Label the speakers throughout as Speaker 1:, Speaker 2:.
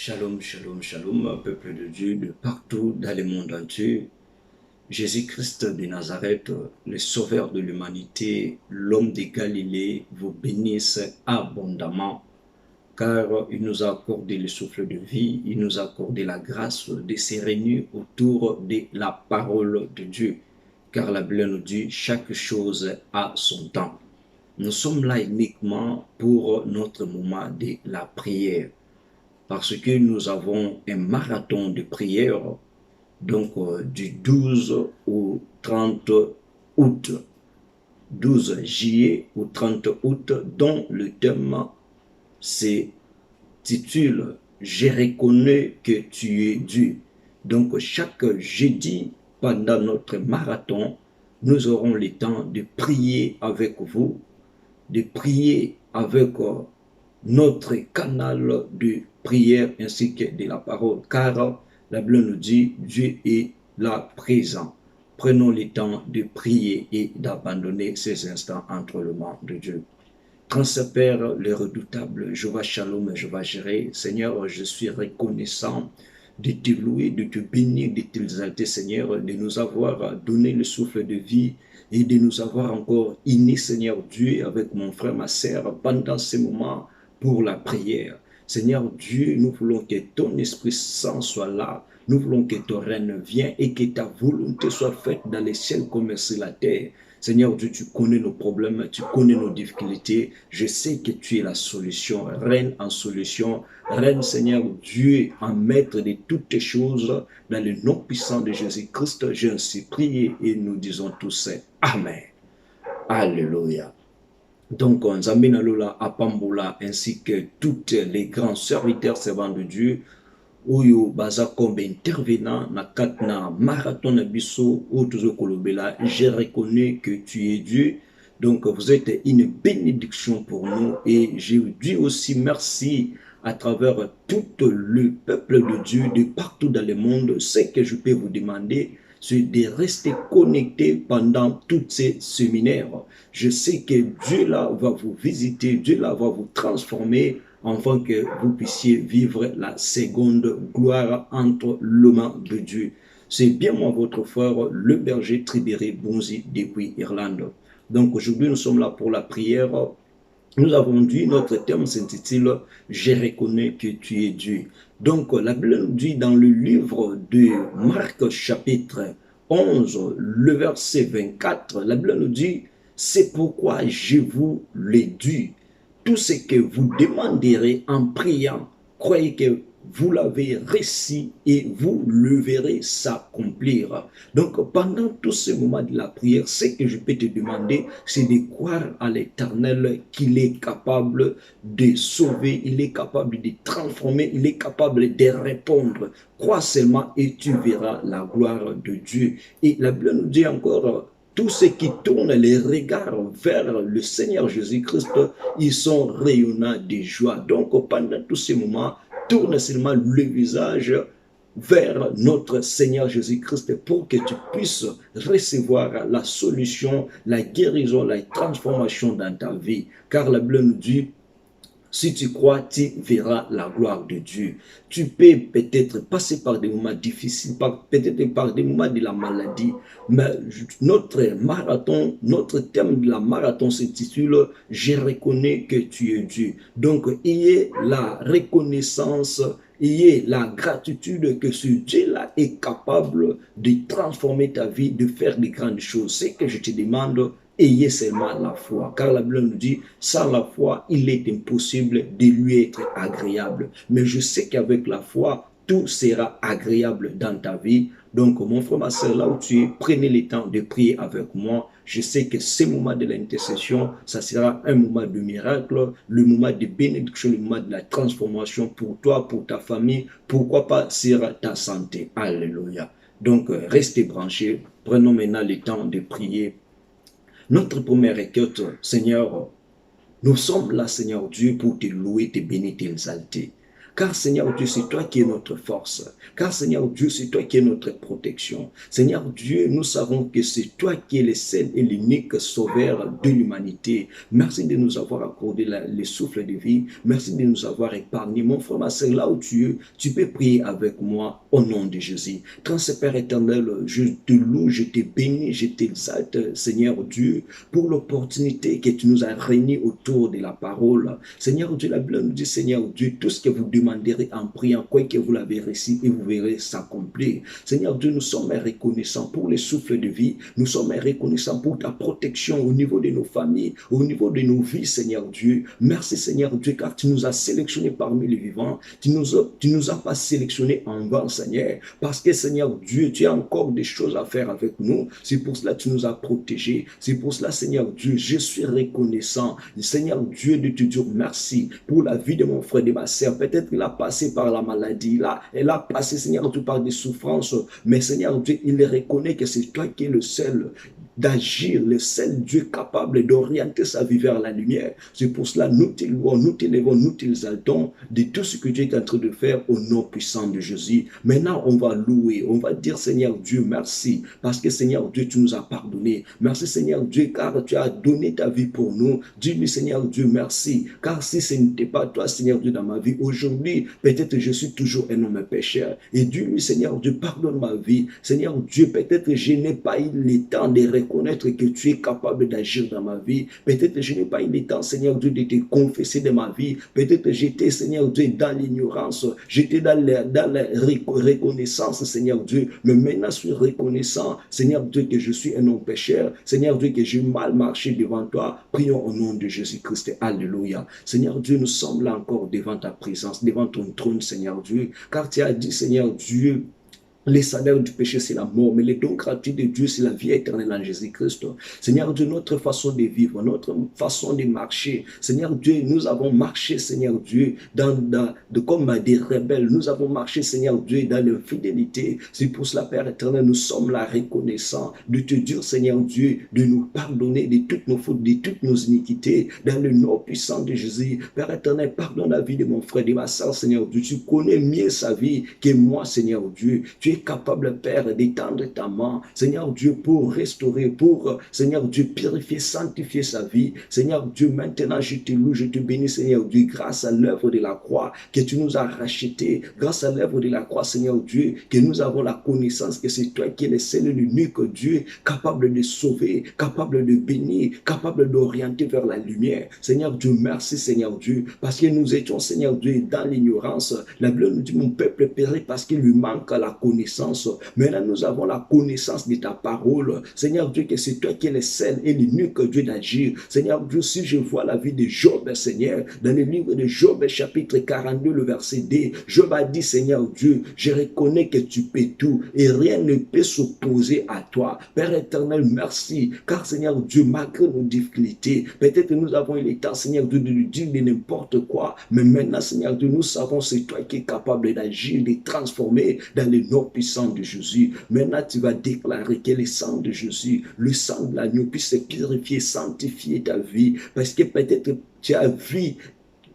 Speaker 1: Shalom, shalom, shalom, peuple de Dieu de partout dans le monde entier. Jésus-Christ de Nazareth, le sauveur de l'humanité, l'homme de Galilée, vous bénisse abondamment, car il nous a accordé le souffle de vie, il nous a accordé la grâce de se réunir autour de la parole de Dieu, car la Bible nous dit chaque chose a son temps. Nous sommes là uniquement pour notre moment de la prière, parce que nous avons un marathon de prière, donc du 12 au 30 août, 12 juillet au 30 août, dont le thème s'intitule « Je reconnais que tu es Dieu ». Donc chaque jeudi, pendant notre marathon, nous aurons le temps de prier avec vous, de prier avec notre canal de prière ainsi que de la parole, car la Bible nous dit Dieu est là présent. Prenons le temps de prier et d'abandonner ces instants entre les mains de Dieu. Grand Père, le redoutable, Jéhovah Shalom, Jéhovah Jireh, Seigneur, je suis reconnaissant de te louer, de te bénir, de t'exalter, Seigneur, de nous avoir donné le souffle de vie et de nous avoir encore unis, Seigneur Dieu, avec mon frère, ma sœur, pendant ces moments pour la prière. Seigneur Dieu, nous voulons que ton Esprit Saint soit là. Nous voulons que ton règne vienne et que ta volonté soit faite dans les ciels comme sur la terre. Seigneur Dieu, tu connais nos problèmes, tu connais nos difficultés. Je sais que tu es la solution. Règne en solution. Règne, Seigneur Dieu, en maître de toutes les choses. Dans le nom puissant de Jésus-Christ, j'ai ainsi prié et nous disons tous Amen. Alléluia. Donc, Nzambe Nalola Apambola ainsi que toutes les grands serviteurs servants de Dieu, oyo baza comme intervenant na katna marathon na biso oyo kolobela, je reconnais que tu es Dieu. Donc vous êtes une bénédiction pour nous et je dis aussi merci à travers tout le peuple de Dieu de partout dans le monde. Ce que je peux vous demander, c'est de rester connecté pendant tous ces séminaires. Je sais que Dieu là va vous visiter, Dieu là va vous transformer afin que vous puissiez vivre la seconde gloire entre les mains de Dieu. C'est bien moi, votre frère, le berger Tribéré Bonzi depuis Irlande. Donc aujourd'hui, nous sommes là pour la prière. Nous avons dit, notre thème s'intitule « Je reconnais que tu es Dieu ». Donc la Bible nous dit dans le livre de Marc chapitre 11, le verset 24, la Bible nous dit « C'est pourquoi je vous le dis ». Tout ce que vous demanderez en priant, croyez que vous l'avez reçu et vous le verrez s'accomplir. Donc, pendant tous ces moments de la prière, ce que je peux te demander, c'est de croire à l'Éternel qu'il est capable de sauver, il est capable de transformer, il est capable de répondre. Crois seulement et tu verras la gloire de Dieu. Et la Bible nous dit encore, tous ceux qui tournent les regards vers le Seigneur Jésus-Christ, ils sont rayonnants de joie. Donc, pendant tous ces moments, tourne seulement le visage vers notre Seigneur Jésus-Christ pour que tu puisses recevoir la solution, la guérison, la transformation dans ta vie. Car la Bible nous dit, si tu crois, tu verras la gloire de Dieu. Tu peux peut-être passer par des moments difficiles, peut-être par des moments de la maladie, mais notre marathon, notre thème de la marathon s'intitule « Je reconnais que tu es Dieu ». Donc, ayez la reconnaissance, ayez la gratitude que ce Dieu-là est capable de transformer ta vie, de faire de grandes choses. C'est que je te demande, ayez seulement la foi, car la Bible nous dit, sans la foi, il est impossible de lui être agréable. Mais je sais qu'avec la foi, tout sera agréable dans ta vie. Donc, mon frère, ma soeur, là où tu es, prenez le temps de prier avec moi. Je sais que ce moment de l'intercession, ça sera un moment de miracle, le moment de bénédiction, le moment de la transformation pour toi, pour ta famille, pourquoi pas sur ta santé. Alléluia. Donc, restez branchés. Prenons maintenant le temps de prier. Notre première requête, Seigneur, nous sommes là, Seigneur Dieu, pour te louer, te bénir, t'exalter. car Seigneur Dieu, c'est toi qui es notre force, car Seigneur Dieu, c'est toi qui es notre protection. Seigneur Dieu, nous savons que c'est toi qui es le seul et l'unique sauveur de l'humanité. Merci de nous avoir accordé le souffle de vie, merci de nous avoir épargné. Mon frère, ma soeur, là où tu es, tu peux prier avec moi au nom de Jésus. Grand Père éternel, je te loue, je te bénis, je t'exalte, Seigneur Dieu, pour l'opportunité que tu nous as réunis autour de la parole. Seigneur Dieu, la Bible nous dit, Seigneur Dieu, tout ce que vous demanderez en priant, quoi que vous l'avez reçu et vous verrez s'accomplir. Seigneur Dieu, nous sommes reconnaissants pour les souffles de vie, nous sommes reconnaissants pour ta protection au niveau de nos familles, au niveau de nos vies, Seigneur Dieu. Merci Seigneur Dieu, car tu nous as sélectionnés parmi les vivants, tu nous as pas sélectionnés en vain, Seigneur, parce que Seigneur Dieu, tu as encore des choses à faire avec nous. C'est pour cela que tu nous as protégés. C'est pour cela, Seigneur Dieu, je suis reconnaissant. Seigneur Dieu, de te dire merci pour la vie de mon frère, de ma sœur. Peut-être qu'il a passé par la maladie, là, elle a passé, Seigneur Dieu, par des souffrances. Mais Seigneur Dieu, il reconnaît que c'est toi qui es le seul d'agir, le seul Dieu capable d'orienter sa vie vers la lumière. C'est pour cela nous te louons, nous t'élevons, nous t'exaltons de tout ce que Dieu est en train de faire au nom puissant de Jésus. Maintenant, on va louer, on va dire Seigneur Dieu, merci, parce que Seigneur Dieu, tu nous as pardonné. Merci Seigneur Dieu, car tu as donné ta vie pour nous. Dis-lui Seigneur Dieu, merci, car si ce n'était pas toi, Seigneur Dieu, dans ma vie, aujourd'hui, peut-être je suis toujours un homme pécheur. Et dis-lui Seigneur Dieu, pardonne ma vie. Seigneur Dieu, peut-être je n'ai pas eu le temps de reconnaître que tu es capable d'agir dans ma vie. Peut-être je n'ai pas eu le temps, Seigneur Dieu, de te confesser de ma vie. Peut-être j'étais, Seigneur Dieu, dans l'ignorance. J'étais dans la reconnaissance, Seigneur Dieu. Mais maintenant, je suis reconnaissant, Seigneur Dieu, que je suis un homme pécheur. Seigneur Dieu, que j'ai mal marché devant toi. Prions au nom de Jésus-Christ. Alléluia. Seigneur Dieu, nous sommes là encore devant ta présence, devant ton trône, Seigneur Dieu. Car tu as dit, Seigneur Dieu, les salaires du péché, c'est la mort, mais les dons gratuits de Dieu, c'est la vie éternelle en Jésus-Christ. Seigneur Dieu, notre façon de vivre, notre façon de marcher, Seigneur Dieu, nous avons marché, Seigneur Dieu, comme des rebelles. Nous avons marché, Seigneur Dieu, dans l'infidélité. C'est pour cela, Père éternel, nous sommes là reconnaissants de te dire, Seigneur Dieu, de nous pardonner de toutes nos fautes, de toutes nos iniquités, dans le nom puissant de Jésus. Père éternel, pardonne la vie de mon frère, de ma soeur, Seigneur Dieu. Tu connais mieux sa vie que moi, Seigneur Dieu. Tu es capable, Père, d'étendre ta main, Seigneur Dieu, pour restaurer, pour, Seigneur Dieu, purifier, sanctifier sa vie. Seigneur Dieu, maintenant, je te loue, je te bénis, Seigneur Dieu, grâce à l'œuvre de la croix que tu nous as racheté, grâce à l'œuvre de la croix, Seigneur Dieu, que nous avons la connaissance que c'est toi qui es le seul et l'unique Dieu, capable de sauver, capable de bénir, capable d'orienter vers la lumière. Seigneur Dieu, merci, Seigneur Dieu, parce que nous étions, Seigneur Dieu, dans l'ignorance. La Bible nous dit, mon peuple périt parce qu'il lui manque la connaissance. Maintenant, nous avons la connaissance de ta parole. Seigneur Dieu, que c'est toi qui es le seul et l'unique Dieu d'agir. Seigneur Dieu, si je vois la vie de Job, Seigneur, dans le livre de Job, chapitre 42, le verset 2, Job a dit, Seigneur Dieu, je reconnais que tu peux tout et rien ne peut s'opposer à toi. Père éternel, merci, car Seigneur Dieu, malgré nos difficultés, peut-être que nous avons eu le temps, Seigneur Dieu, de nous dire de n'importe quoi, mais maintenant, Seigneur Dieu, nous savons c'est toi qui es capable d'agir, de transformer dans le nom puissant de Jésus. Maintenant, tu vas déclarer que le sang de Jésus, le sang de l'agneau puisse purifier, sanctifier ta vie, parce que peut-être tu as vu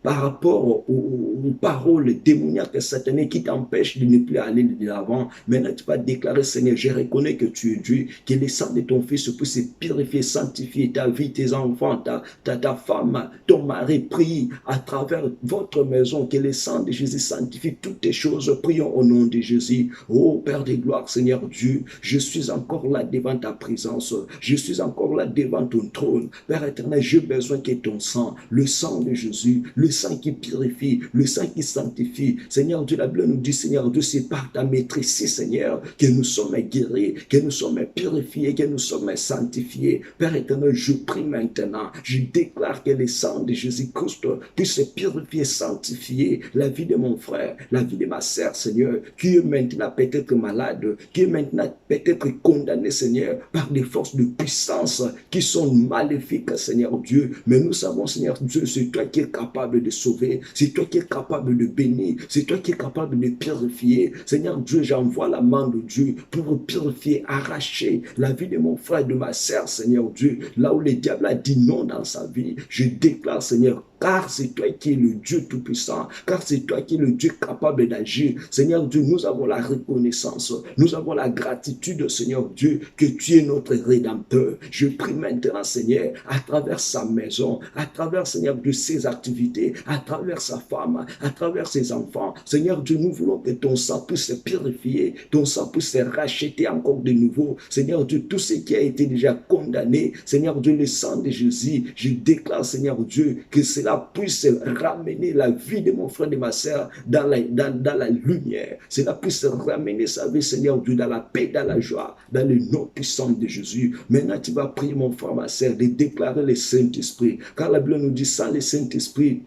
Speaker 1: par rapport aux paroles démoniaques satanées qui t'empêchent de ne plus aller de l'avant. Maintenant, tu vas déclarer, Seigneur, je reconnais que tu es Dieu, que le sang de ton fils puisse purifier, sanctifier ta vie, tes enfants, ta femme, ton mari. Prie à travers votre maison, que le sang de Jésus sanctifie toutes les choses. Prions au nom de Jésus. Oh Père de gloire, Seigneur Dieu, je suis encore là devant ta présence. Je suis encore là devant ton trône. Père éternel, j'ai besoin que ton sang, le sang de Jésus, le sang qui purifie, le sang qui sanctifie. Seigneur Dieu, la Bible nous dit, Seigneur Dieu, c'est par ta maîtrise, Seigneur, que nous sommes guéris, que nous sommes purifiés, que nous sommes sanctifiés. Père éternel, je prie maintenant, je déclare que le sang de Jésus-Christ puisse purifier, sanctifier la vie de mon frère, la vie de ma sœur, Seigneur, qui est maintenant peut-être malade, qui est maintenant peut-être condamné, Seigneur, par des forces de puissance qui sont maléfiques, Seigneur Dieu. Mais nous savons, Seigneur Dieu, c'est toi qui es capable de sauver, c'est toi qui es capable de bénir, c'est toi qui es capable de purifier. Seigneur Dieu, j'envoie la main de Dieu pour purifier, arracher la vie de mon frère et de ma sœur, Seigneur Dieu, là où le diable a dit non dans sa vie. Je déclare, Seigneur, car c'est toi qui es le Dieu Tout-Puissant, car c'est toi qui es le Dieu capable d'agir. Seigneur Dieu, nous avons la reconnaissance, nous avons la gratitude, Seigneur Dieu, que tu es notre Rédempteur. Je prie maintenant, Seigneur, à travers sa maison, à travers, Seigneur Dieu, ses activités, à travers sa femme, à travers ses enfants. Seigneur Dieu, nous voulons que ton sang puisse se purifier, ton sang puisse se racheter encore de nouveau. Seigneur Dieu, tout ce qui a été déjà condamné, Seigneur Dieu, le sang de Jésus, je déclare, Seigneur Dieu, que cela puisse ramener la vie de mon frère, de ma sœur, dans la lumière. Cela puisse ramener sa vie, Seigneur Dieu, dans la paix, dans la joie, dans le nom puissant de Jésus. Maintenant, tu vas prier, mon frère, ma sœur, de déclarer le Saint-Esprit. Car la Bible nous dit, sans le Saint-Esprit,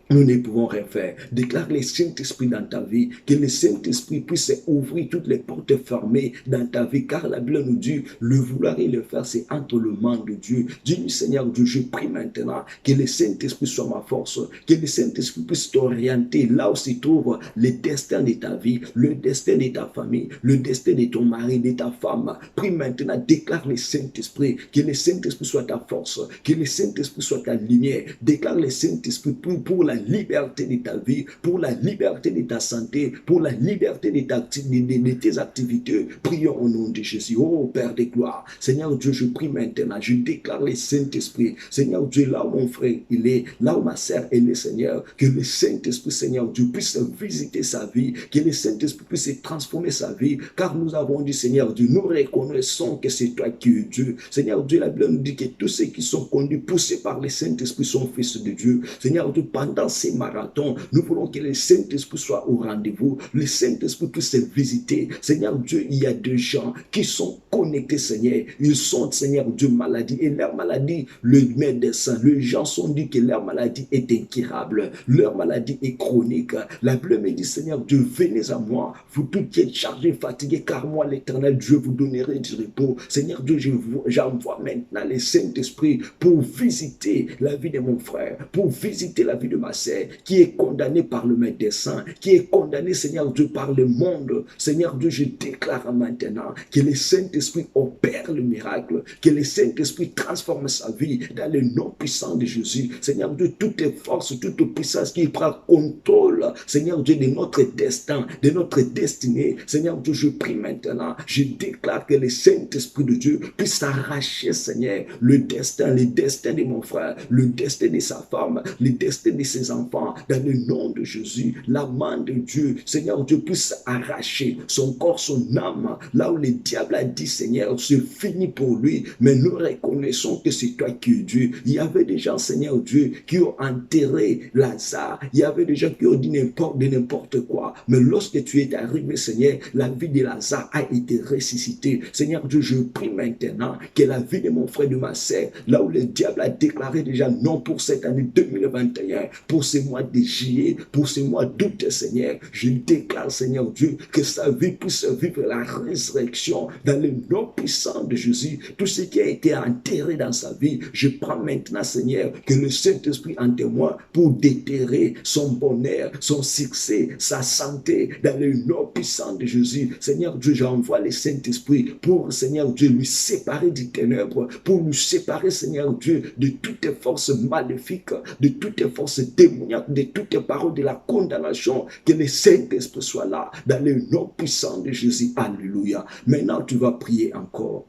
Speaker 1: nous ne pouvons rien faire. Déclare le Saint-Esprit dans ta vie, que le Saint-Esprit puisse ouvrir toutes les portes fermées dans ta vie, car la Bible nous dit, le vouloir et le faire, c'est entre le mains de Dieu. Dis-lui, Seigneur Dieu, je prie maintenant que le Saint-Esprit soit ma force, que le Saint-Esprit puisse t'orienter là où se trouve le destin de ta vie, le destin de ta famille, le destin de ton mari, de ta femme. Prie maintenant, déclare le Saint-Esprit, que le Saint-Esprit soit ta force, que le Saint-Esprit soit ta lumière. Déclare le Saint-Esprit pour la liberté de ta vie, pour la liberté de ta santé, pour la liberté de tes activités. Prions au nom de Jésus. Oh Père de gloire, Seigneur Dieu, je prie maintenant, je déclare le Saint-Esprit. Seigneur Dieu, là où mon frère il est, là où ma sœur elle est, Seigneur, que le Saint-Esprit, Seigneur Dieu, puisse visiter sa vie, que le Saint-Esprit puisse transformer sa vie, car nous avons dit, Seigneur Dieu, nous reconnaissons que c'est toi qui es Dieu. Seigneur Dieu, la Bible nous dit que tous ceux qui sont conduits, poussés par le Saint-Esprit sont fils de Dieu. Seigneur Dieu, pendant ces marathons, nous voulons que le Saint-Esprit soit au rendez-vous, le Saint-Esprit puisse visiter. Seigneur Dieu, il y a des gens qui sont connectés, Seigneur. Ils sont, Seigneur Dieu, maladie. Et leur maladie, le médecin, les gens sont dit que leur maladie est incurable. Leur maladie est chronique. La Bible me dit, Seigneur Dieu, venez à moi, vous tous qui êtes chargés, fatigués, car moi, l'Éternel, Dieu vous donnerai du repos. Seigneur Dieu, j'envoie maintenant le Saint-Esprit pour visiter la vie de mon frère, pour visiter la vie de ma sœur, qui est condamné par le médecin, qui est condamné, Seigneur Dieu, par le monde. Seigneur Dieu, je déclare maintenant que le Saint-Esprit opère le miracle, que le Saint-Esprit transforme sa vie dans le nom puissant de Jésus. Seigneur Dieu, toutes les forces, toute puissance qui prend contrôle, Seigneur Dieu, de notre destin, de notre destinée. Seigneur Dieu, je prie maintenant, je déclare que le Saint-Esprit de Dieu puisse arracher, Seigneur, le destin de mon frère, le destin de sa femme, le destin de ses enfants, dans le nom de Jésus. La main de Dieu, Seigneur Dieu, puisse arracher son corps, son âme, là où le diable a dit, Seigneur, c'est fini pour lui, mais nous reconnaissons que c'est toi qui es Dieu. Il y avait des gens, Seigneur Dieu, qui ont enterré Lazare, il y avait des gens qui ont dit n'importe quoi, mais lorsque tu es arrivé, Seigneur, la vie de Lazare a été ressuscitée. Seigneur Dieu, je prie maintenant que la vie de mon frère, de ma sœur, là où le diable a déclaré déjà non pour cette année 2021, pour ce mois de juillet, pour ce mois d'août, Seigneur, je déclare, Seigneur Dieu, que sa vie puisse vivre la résurrection dans le nom puissant de Jésus. Tout ce qui a été enterré dans sa vie, je prends maintenant, Seigneur, que le Saint-Esprit en témoin pour déterrer son bonheur, son succès, sa santé dans le nom puissant de Jésus. Seigneur Dieu, j'envoie le Saint-Esprit pour, Seigneur Dieu, lui séparer du ténèbre, pour lui séparer, Seigneur Dieu, de toutes les forces maléfiques, de toutes les forces démoniaques, de toutes les paroles de la condamnation. Que le Saint-Esprit soit là dans le nom puissant de Jésus. Alléluia. Maintenant, tu vas prier encore.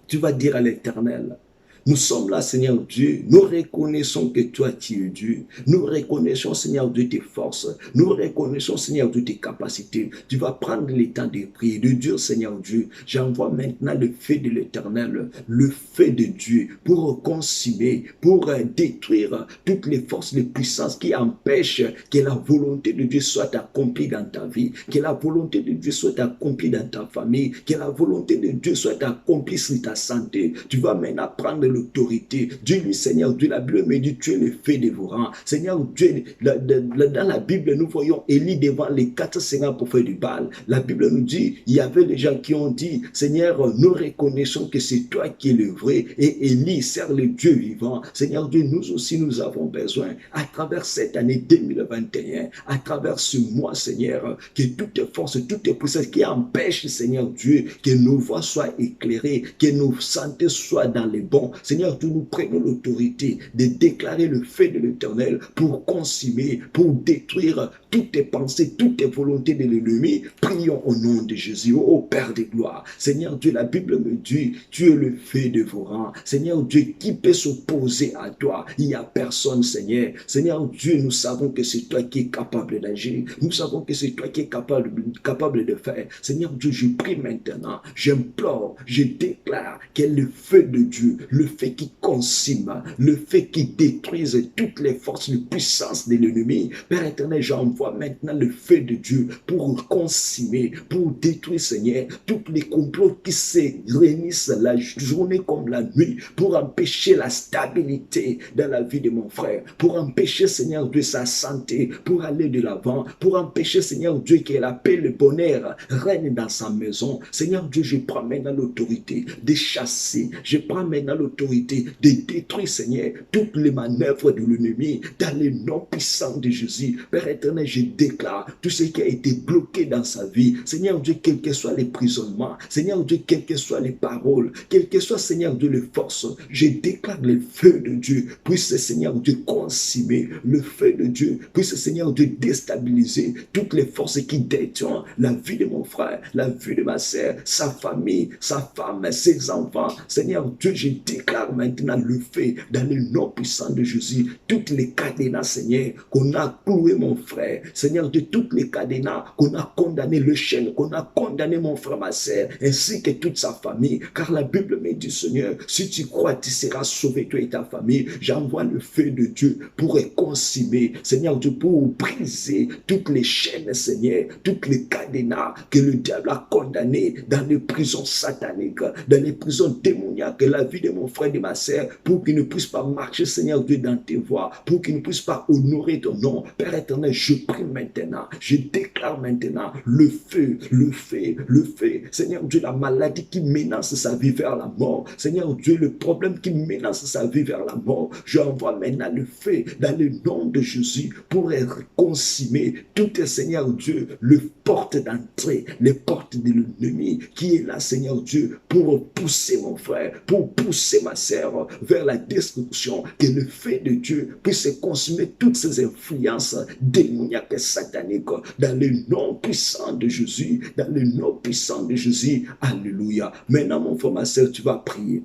Speaker 1: Tu vas dire à l'Éternel, nous sommes là, Seigneur Dieu, nous reconnaissons que toi tu es Dieu, nous reconnaissons, Seigneur Dieu, tes forces, nous reconnaissons, Seigneur Dieu, tes capacités. Tu vas prendre le temps de prier, de dire, Seigneur Dieu, j'envoie maintenant le feu de l'Éternel, le feu de Dieu, pour consumer, pour détruire toutes les forces, les puissances qui empêchent que la volonté de Dieu soit accomplie dans ta vie, que la volonté de Dieu soit accomplie dans ta famille, que la volonté de Dieu soit accomplie sur ta santé. Tu vas maintenant prendre l'autorité. Dieu lui, Seigneur Dieu, la Bible me dit, tu es le feu dévorant. Seigneur Dieu, dans la Bible, nous voyons Élie devant les 450 prophètes du Baal. La Bible nous dit, il y avait des gens qui ont dit, Seigneur, nous reconnaissons que c'est toi qui es le vrai. Et Élie sert le Dieu vivant. Seigneur Dieu, nous aussi, nous avons besoin, à travers cette année 2021, à travers ce mois, Seigneur, que toutes les forces, toutes les puissances qui empêchent, Seigneur Dieu, que nos voies soient éclairées, que nos santé soient dans les bons, Seigneur Dieu, nous prenons l'autorité de déclarer le fait de l'Éternel pour consumer, pour détruire toutes tes pensées, toutes tes volontés de l'ennemi. Prions au nom de Jésus, ô Père de gloire. Seigneur Dieu, la Bible me dit, tu es le feu dévorant. Seigneur Dieu, qui peut s'opposer à toi? Il n'y a personne, Seigneur. Seigneur Dieu, nous savons que c'est toi qui es capable d'agir. Nous savons que c'est toi qui es capable de faire. Seigneur Dieu, je prie maintenant, j'implore, je déclare que le feu de Dieu, le feu qui consume, le feu qui détruise toutes les forces de puissance de l'ennemi. Père éternel, j'envoie maintenant le feu de Dieu pour consumer, pour détruire, Seigneur, tous les complots qui se réunissent la journée comme la nuit, pour empêcher la stabilité dans la vie de mon frère, pour empêcher, Seigneur Dieu, sa santé, pour aller de l'avant, pour empêcher, Seigneur Dieu, que la paix, le bonheur règne dans sa maison. Seigneur Dieu, je prends maintenant l'autorité de chasser, je prends maintenant l'autorité de détruire, Seigneur, toutes les manœuvres de l'ennemi dans le nom puissant de Jésus. Père éternel, je déclare tout ce qui a été bloqué dans sa vie. Seigneur Dieu, quels que soient les prisonnements, Seigneur Dieu, quelles que soient les paroles, quelles que soient, Seigneur Dieu, les forces, je déclare le feu de Dieu puisse, Seigneur Dieu, consumer, le feu de Dieu puisse, Seigneur Dieu, déstabiliser toutes les forces qui détruisent la vie de mon frère, la vie de ma sœur, sa famille, sa femme, ses enfants. Seigneur Dieu, je déclare maintenant le feu dans le nom puissant de Jésus. Toutes les cadenas, Seigneur, qu'on a cloué mon frère, Seigneur Dieu, toutes les cadenas qu'on a condamné, le chêne qu'on a condamné mon frère, ma sœur, ainsi que toute sa famille, car la Bible me dit, Seigneur, si tu crois, tu seras sauvé, toi et ta famille. J'envoie le feu de Dieu pour consumer, Seigneur Dieu, pour briser toutes les chaînes, Seigneur, toutes les cadenas que le diable a condamnées dans les prisons sataniques, dans les prisons démoniaques, la vie de mon frère et de ma sœur, pour qu'ils ne puissent pas marcher, Seigneur Dieu, dans tes voies, pour qu'ils ne puissent pas honorer ton nom. Père éternel, je prie maintenant, je déclare maintenant le feu, le feu, le feu. Seigneur Dieu, la maladie qui menace sa vie vers la mort, Seigneur Dieu, le problème qui menace sa vie vers la mort, je envoie maintenant le feu dans le nom de Jésus pour consumer tout, Seigneur Dieu, le porte d'entrée, les portes de l'ennemi qui est là, Seigneur Dieu, pour pousser mon frère, pour pousser ma sœur vers la destruction. Que le feu de Dieu puisse consumer toutes ces influences démoniaques et sataniques dans le nom puissant de Jésus, dans le nom puissant de Jésus. Alléluia. Maintenant, mon frère, ma sœur, tu vas prier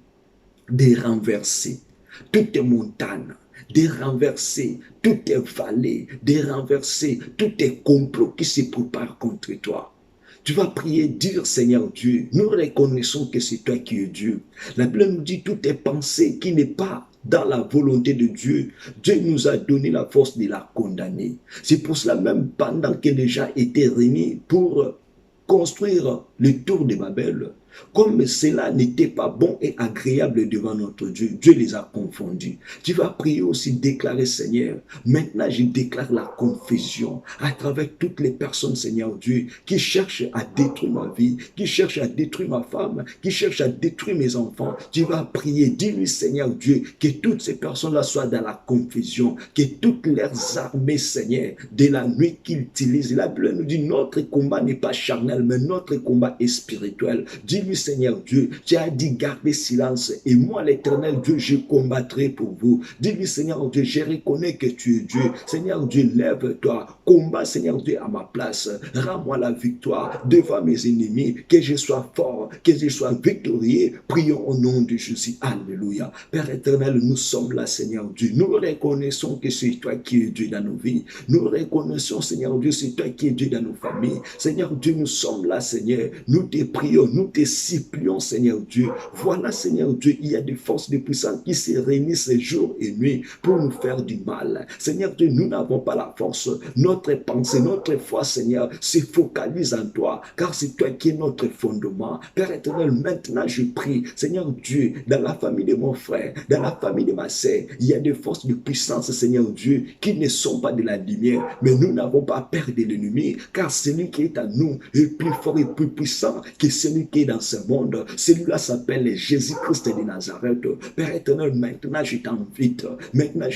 Speaker 1: de renverser toutes tes montagnes, de renverser toutes tes vallées, de renverser tous tes complots qui se préparent contre toi. Tu vas prier, dire, Seigneur Dieu, nous reconnaissons que c'est toi qui es Dieu. La Bible nous dit toutes tes pensées qui n'est pas dans la volonté de Dieu. Dieu nous a donné la force de la condamner. C'est pour cela même pendant que les gens étaient réunis pour construire le tour de Babel, comme cela n'était pas bon et agréable devant notre Dieu, Dieu les a confondus. Tu vas prier aussi, déclarer, Seigneur, maintenant je déclare la confusion à travers toutes les personnes, Seigneur Dieu, qui cherchent à détruire ma vie, qui cherchent à détruire ma femme, qui cherchent à détruire mes enfants. Tu vas prier, dis-lui, Seigneur Dieu, que toutes ces personnes-là soient dans la confusion, que toutes leurs armées, Seigneur, de la nuit qu'ils utilisent. La Bible nous dit, notre combat n'est pas charnel, mais notre combat est spirituel. Dis-lui, Seigneur Dieu, tu as dit garder silence et moi l'Éternel Dieu, je combattrai pour vous. Dis-lui, Seigneur Dieu, je reconnais que tu es Dieu. Seigneur Dieu, lève-toi, combat, Seigneur Dieu, à ma place. Rends-moi la victoire devant mes ennemis, que je sois fort, que je sois victorieux. Prions au nom de Jésus. Alléluia. Père éternel, nous sommes là, Seigneur Dieu. Nous reconnaissons que c'est toi qui es Dieu dans nos vies. Nous reconnaissons, Seigneur Dieu, c'est toi qui es Dieu dans nos familles. Seigneur Dieu, nous sommes là, Seigneur. Nous te prions, nous te supplions, Seigneur Dieu. Voilà, Seigneur Dieu, il y a des forces de puissance qui se réunissent jour et nuit pour nous faire du mal. Seigneur Dieu, nous n'avons pas la force. Notre pensée, notre foi, Seigneur, se focalise en toi, car c'est toi qui es notre fondement. Père éternel, maintenant je prie, Seigneur Dieu, dans la famille de mon frère, dans la famille de ma sœur, il y a des forces de puissance, Seigneur Dieu, qui ne sont pas de la lumière, mais nous n'avons pas peur de l'ennemi, car celui qui est à nous est plus fort et plus puissant que celui qui est dans dans ce monde. Celui-là s'appelle Jésus-Christ de Nazareth. Père éternel, maintenant je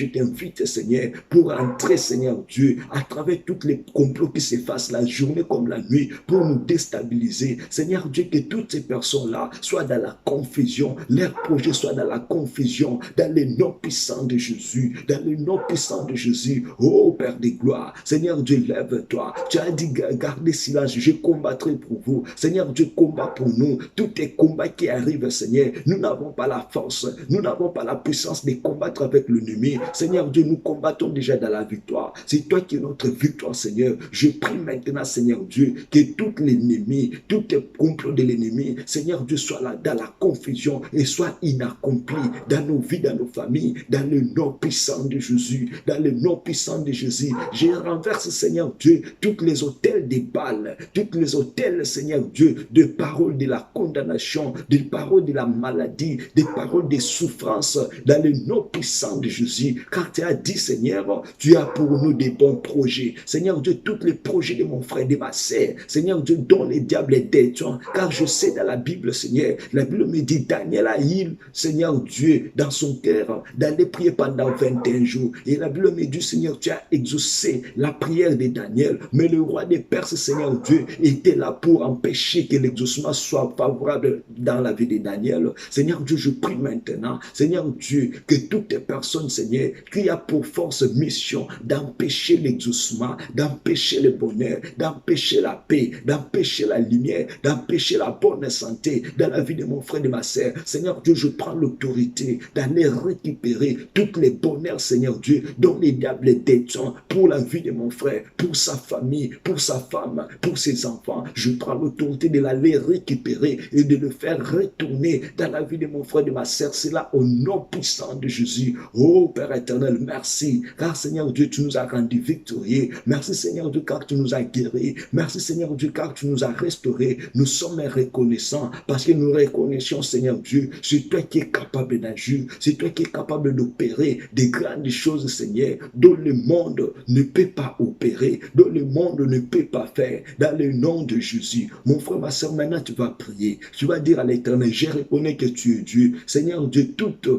Speaker 1: t'invite, Seigneur, pour entrer, Seigneur Dieu, à travers tous les complots qui s'effacent la journée comme la nuit, pour nous déstabiliser. Seigneur Dieu, que toutes ces personnes-là soient dans la confusion, leurs projets soient dans la confusion, dans le nom puissant de Jésus, dans le nom puissant de Jésus. Oh Père de gloire, Seigneur Dieu, lève-toi. Tu as dit, gardez silence, je combattrai pour vous. Seigneur Dieu, combat pour nous. Tous les combats qui arrivent, Seigneur, nous n'avons pas la force, nous n'avons pas la puissance de combattre avec l'ennemi. Seigneur Dieu, nous combattons déjà dans la victoire. C'est toi qui es notre victoire, Seigneur. Je prie maintenant, Seigneur Dieu, que tout l'ennemi, tout les complots de l'ennemi, Seigneur Dieu, soit là dans la confusion et soit inaccompli dans nos vies, dans nos familles, dans le nom puissant de Jésus, dans le nom puissant de Jésus. Je renverse, Seigneur Dieu, tous les hôtels des balles, tous les hôtels, Seigneur Dieu, de paroles de la condamnation, des paroles de la maladie, des paroles de souffrance, dans le nom puissant de Jésus. Car tu as dit, Seigneur, tu as pour nous des bons projets. Seigneur Dieu, tous les projets de mon frère, de ma sœur, Seigneur Dieu, dont les diables est détruit. Car je sais dans la Bible, Seigneur, la Bible me dit, Daniel a eu, Seigneur Dieu, dans son cœur, d'aller prier pendant 21 jours. Et la Bible me dit, Seigneur, tu as exaucé la prière de Daniel. Mais le roi des Perses, Seigneur Dieu, était là pour empêcher que l'exaucement soit favorable dans la vie de Daniel. Seigneur Dieu, je prie maintenant, Seigneur Dieu, que toutes les personnes, Seigneur, qui a pour force mission d'empêcher l'exaucement, d'empêcher le bonheur, d'empêcher la paix, d'empêcher la lumière, d'empêcher la bonne santé dans la vie de mon frère et de ma sœur. Seigneur Dieu, je prends l'autorité d'aller récupérer tous les bonheurs, Seigneur Dieu, dont les diables détient pour la vie de mon frère, pour sa famille, pour sa femme, pour ses enfants. Je prends l'autorité de l'aller récupérer et de le faire retourner dans la vie de mon frère et de ma sœur. C'est là au nom puissant de Jésus. Oh Père éternel, merci, car Seigneur Dieu, tu nous as rendus victorieux. Merci Seigneur Dieu, car tu nous as guéris. Merci Seigneur Dieu, car tu nous as restaurés. Nous sommes reconnaissants parce que nous reconnaissons, Seigneur Dieu, c'est toi qui es capable d'agir, c'est toi qui es capable d'opérer des grandes choses, Seigneur, dont le monde ne peut pas opérer, dont le monde ne peut pas faire, dans le nom de Jésus. Mon frère, ma soeur, maintenant tu vas prier. Tu vas dire à l'Éternel, je reconnais que tu es Dieu. Seigneur Dieu, toute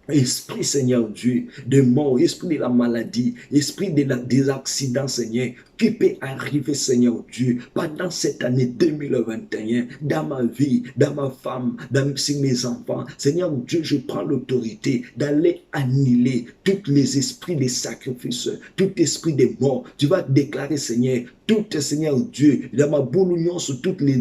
Speaker 1: esprit, Seigneur Dieu, de mort, esprit de la maladie, esprit des accidents, Seigneur, qui peut arriver, Seigneur Dieu, pendant cette année 2021, dans ma vie, dans ma femme, dans mes enfants. Seigneur Dieu, je prends l'autorité d'aller annihiler tous les esprits des sacrifices, tout esprit des morts. Tu vas déclarer, Seigneur, tout, Seigneur Dieu, dans ma boule sur toutes les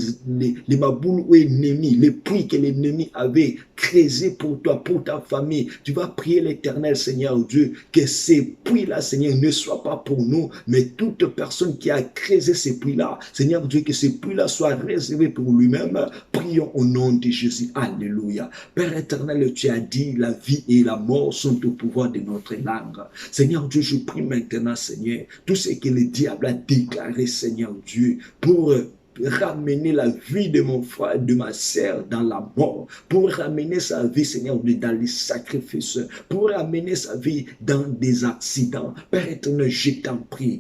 Speaker 1: ma boule ennemis, les prix que l'ennemi avait creusé pour toi, pour ta famille. Tu vas prier l'Éternel, Seigneur Dieu, que ces puits-là, Seigneur, ne soient pas pour nous, mais toute personne qui a creusé ces puits-là, Seigneur Dieu, que ces puits-là soient réservés pour lui-même. Prions au nom de Jésus. Alléluia. Père éternel, tu as dit, la vie et la mort sont au pouvoir de notre langue. Seigneur Dieu, je prie maintenant, Seigneur, tout ce que le diable a déclaré, Seigneur Dieu, pour ramener la vie de mon frère, de ma sœur dans la mort, pour ramener sa vie, Seigneur, dans les sacrifices, pour ramener sa vie dans des accidents. Père éternel, je t'en prie,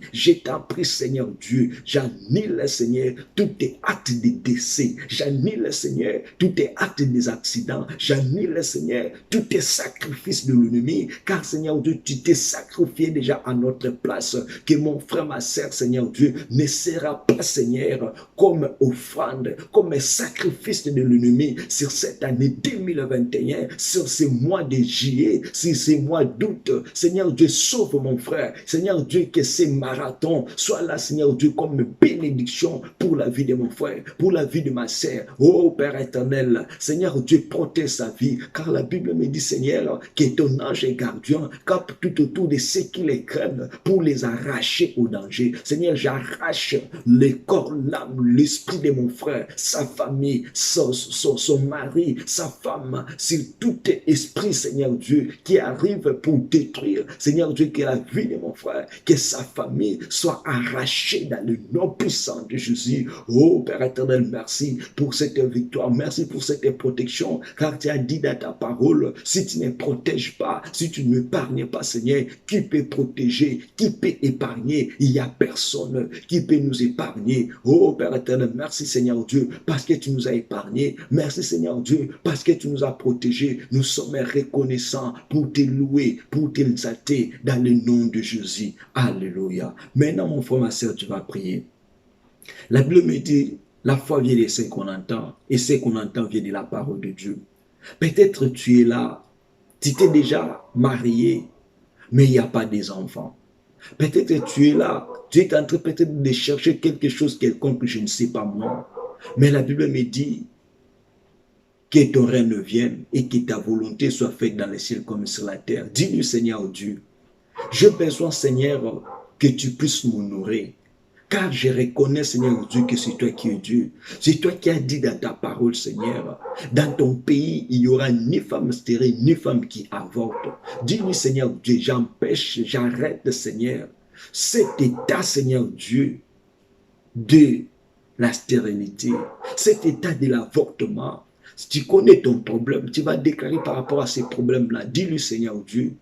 Speaker 1: Seigneur Dieu, j'annule, Seigneur, tous tes actes de décès, j'annule, Seigneur, tous tes actes des accidents, j'annule, Seigneur, tous tes sacrifices de l'ennemi, car, Seigneur Dieu, tu t'es sacrifié déjà à notre place, que mon frère, ma sœur, Seigneur Dieu, ne sera pas, Seigneur, comme offrande, comme sacrifice de l'ennemi sur cette année 2021, sur ces mois de juillet, sur ces mois d'août. Seigneur Dieu, sauve mon frère. Seigneur Dieu, que ces marathons soient là, Seigneur Dieu, comme bénédiction pour la vie de mon frère, pour la vie de ma sœur. Oh Père éternel, Seigneur Dieu, protège sa vie, car la Bible me dit, Seigneur, que ton ange est gardien, cap tout autour de ceux qui les craignent pour les arracher au danger. Seigneur, j'arrache le corps, l'âme, l'esprit de mon frère, sa famille, son mari, sa femme, sur tout esprit, Seigneur Dieu, qui arrive pour détruire, Seigneur Dieu, que la vie de mon frère, que sa famille soit arrachée dans le nom puissant de Jésus. Oh Père éternel, merci pour cette victoire, merci pour cette protection, car tu as dit dans ta parole, si tu ne protèges pas, si tu ne m'épargnes pas, Seigneur, qui peut protéger, qui peut épargner? Il n'y a personne qui peut nous épargner. Oh Père éternel, merci Seigneur Dieu, parce que tu nous as épargnés. Merci Seigneur Dieu, parce que tu nous as protégés. Nous sommes reconnaissants pour te louer, pour t'exalter dans le nom de Jésus. Alléluia. Maintenant, mon frère, ma soeur, tu vas prier. La Bible me dit, la foi vient de ce qu'on entend, et ce qu'on entend vient de la parole de Dieu. Peut-être tu es là, tu t'es déjà marié, mais il n'y a pas des enfants. Peut-être tu es là, tu es en train peut-être de chercher quelque chose quelconque, je ne sais pas moi. Mais la Bible me dit que ton règne vienne et que ta volonté soit faite dans les cieux comme sur la terre. Dis-lui, Seigneur Dieu, j'ai besoin, Seigneur, que tu puisses m'honorer. Car je reconnais, Seigneur Dieu, que c'est toi qui es Dieu. C'est toi qui as dit dans ta parole, Seigneur. Dans ton pays, il n'y aura ni femme stérile, ni femme qui avorte. Dis-lui, Seigneur Dieu, j'empêche, j'arrête, Seigneur, cet état, Seigneur Dieu, de la stérilité, cet état de l'avortement. Si tu connais ton problème, tu vas déclarer par rapport à ces problèmes-là. Dis-lui, Seigneur Dieu,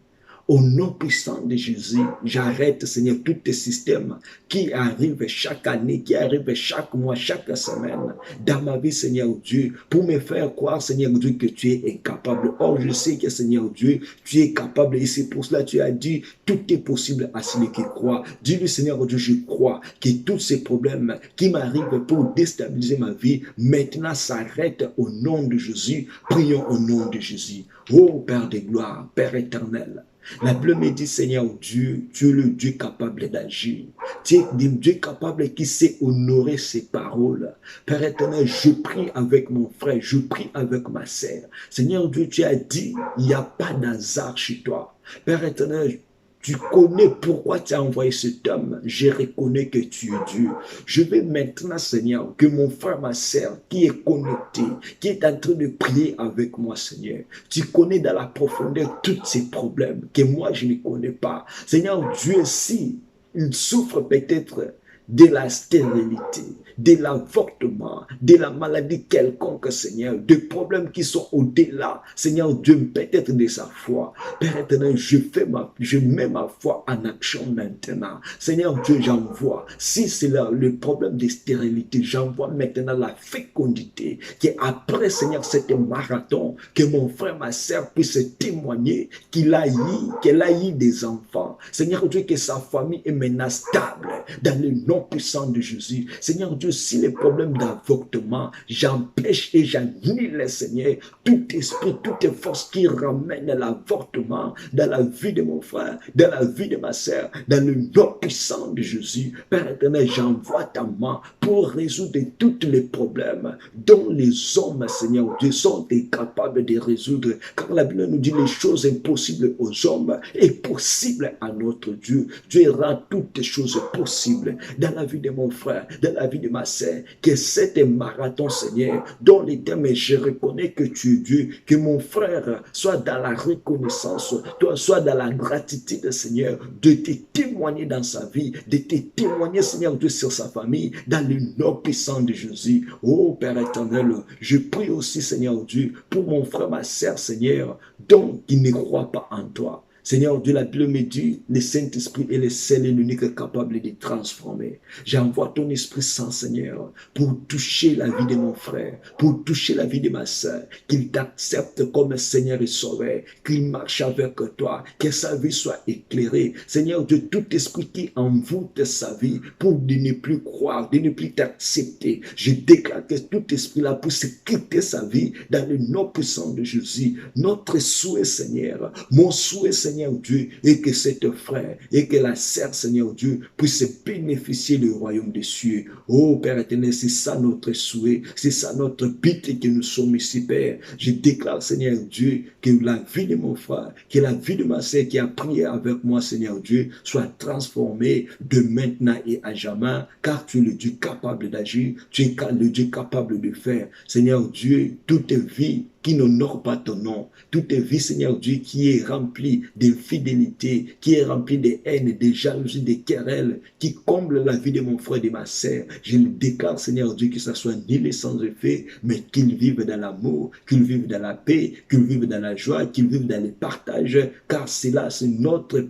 Speaker 1: au nom puissant de Jésus, j'arrête, Seigneur, tous tes systèmes qui arrivent chaque année, qui arrivent chaque mois, chaque semaine dans ma vie, Seigneur Dieu, pour me faire croire, Seigneur Dieu, que tu es incapable. Or, je sais que, Seigneur Dieu, tu es capable et c'est pour cela que tu as dit, tout est possible à celui qui croit. Dis-lui, Seigneur Dieu, je crois que tous ces problèmes qui m'arrivent pour déstabiliser ma vie, maintenant s'arrêtent au nom de Jésus. Prions au nom de Jésus. Oh Père de gloire, Père éternel, la Bible me dit, Seigneur Dieu, tu es le Dieu capable d'agir. Tu es le Dieu capable qui sait honorer ses paroles. Père éternel, je prie avec mon frère, je prie avec ma sœur. Seigneur Dieu, tu as dit, il n'y a pas d'hasard chez toi. Père éternel, tu connais pourquoi tu as envoyé cet homme. Je reconnais que tu es Dieu. Je vais maintenant, Seigneur, que mon frère, ma sœur, qui est connecté, qui est en train de prier avec moi, Seigneur, tu connais dans la profondeur tous ces problèmes que moi, je ne connais pas. Seigneur Dieu, si il souffre peut-être de la stérilité, de l'avortement, de la maladie quelconque, Seigneur, de problèmes qui sont au-delà, Seigneur Dieu, peut-être de sa foi. Père éternel, je mets ma foi en action maintenant. Seigneur Dieu, j'envoie, si c'est le problème de stérilité, j'envoie maintenant la fécondité, qu'après, Seigneur, cet marathon, que mon frère, ma sœur puisse témoigner qu'elle a eu des enfants. Seigneur Dieu, que sa famille est maintenant stable, dans le nom puissant de Jésus. Seigneur Dieu, si les problèmes d'avortement, j'empêche et j'annule, Seigneur, tout esprit, toute force qui ramène l'avortement dans la vie de mon frère, dans la vie de ma sœur, dans le nom puissant de Jésus. Père éternel, j'envoie ta main pour résoudre tous les problèmes dont les hommes, Seigneur Dieu, sont incapables de résoudre. Car la Bible nous dit les choses impossibles aux hommes et possibles à notre Dieu. Dieu rend toutes les choses possibles dans la vie de mon frère, dans la vie de ma sœur, que cet marathon, Seigneur, dont les termes, je reconnais que tu es Dieu, que mon frère soit dans la reconnaissance, toi soit dans la gratitude, Seigneur, de te témoigner dans sa vie, de te témoigner, Seigneur Dieu, sur sa famille, dans le nom puissant de Jésus. Oh Père éternel, je prie aussi, Seigneur Dieu, pour mon frère, ma sœur, Seigneur, dont il ne croit pas en toi. Seigneur Dieu, la Bible me dit, le Saint-Esprit est le seul et l'unique capable de transformer. J'envoie ton Esprit Saint, Seigneur, pour toucher la vie de mon frère, pour toucher la vie de ma sœur, qu'il t'accepte comme Seigneur et Sauveur, qu'il marche avec toi, que sa vie soit éclairée. Seigneur Dieu, tout esprit qui envoûte sa vie pour de ne plus croire, de ne plus t'accepter, je déclare que tout esprit-là puisse quitter sa vie dans le nom puissant de Jésus. Notre souhait, Seigneur, mon souhait, Seigneur Dieu, et que cet frère et que la sœur, Seigneur Dieu, puisse bénéficier du royaume des cieux. Oh Père éternel, c'est ça notre souhait, c'est ça notre but que nous sommes ici, Père. Je déclare, Seigneur Dieu, que la vie de mon frère, que la vie de ma sœur qui a prié avec moi, Seigneur Dieu, soit transformée de maintenant et à jamais, car tu es le Dieu capable d'agir, tu es le Dieu capable de faire. Seigneur Dieu, toute vie qui n'honore pas ton nom, toute vie, Seigneur Dieu, qui est remplie d'infidélité, qui est remplie de haine, de jalousie, de querelles, qui comble la vie de mon frère et de ma sœur. Je le déclare, Seigneur Dieu, que ça soit nul sans effet, mais qu'ils vivent dans l'amour, qu'ils vivent dans la paix, qu'ils vivent dans la joie, qu'ils vivent dans le partage, car c'est là, c'est notre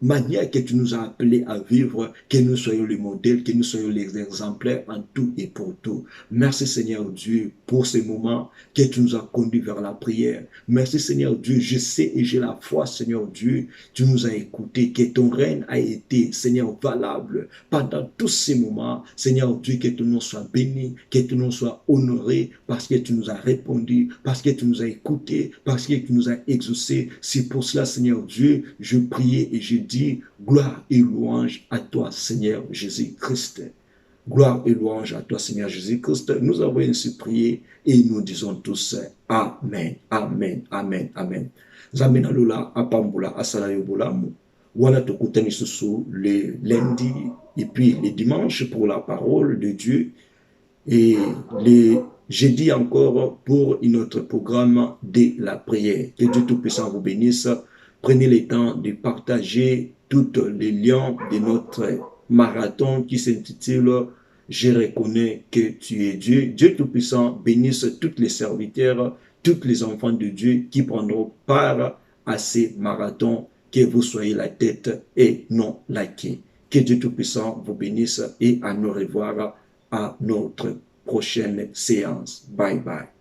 Speaker 1: manière que tu nous as appelés à vivre, que nous soyons le modèle, que nous soyons les exemplaires en tout et pour tout. Merci Seigneur Dieu pour ces moments que tu nous as conduits vers la prière. Merci Seigneur Dieu, je sais et j'ai la foi Seigneur Dieu, tu nous as écoutés, que ton règne a été Seigneur valable pendant tous ces moments. Seigneur Dieu, que ton nom soit béni, que ton nom soit honoré parce que tu nous as répondu, parce que tu nous as écoutés, parce que tu nous as exaucés. C'est pour cela Seigneur Dieu, je prie et je dis gloire et louange à toi Seigneur Jésus-Christ. Gloire et louange à toi, Seigneur Jésus-Christ. Nous avons ainsi prié et nous disons tous Amen, Amen, Amen, Amen. Zamina Lula, Apambula, Asalayo Bolamu. Voilà Tokutani Susu le lundi et puis les dimanches pour la parole de Dieu et les jeudis encore pour notre programme de la prière. Que Dieu Tout-Puissant vous bénisse. Prenez le temps de partager tous les liens de notre marathon qui s'intitule Je reconnais que tu es Dieu. Dieu Tout-Puissant bénisse tous les serviteurs, tous les enfants de Dieu qui prendront part à ces marathons. Que vous soyez la tête et non la queue. Que Dieu Tout-Puissant vous bénisse et à nous revoir à notre prochaine séance. Bye bye.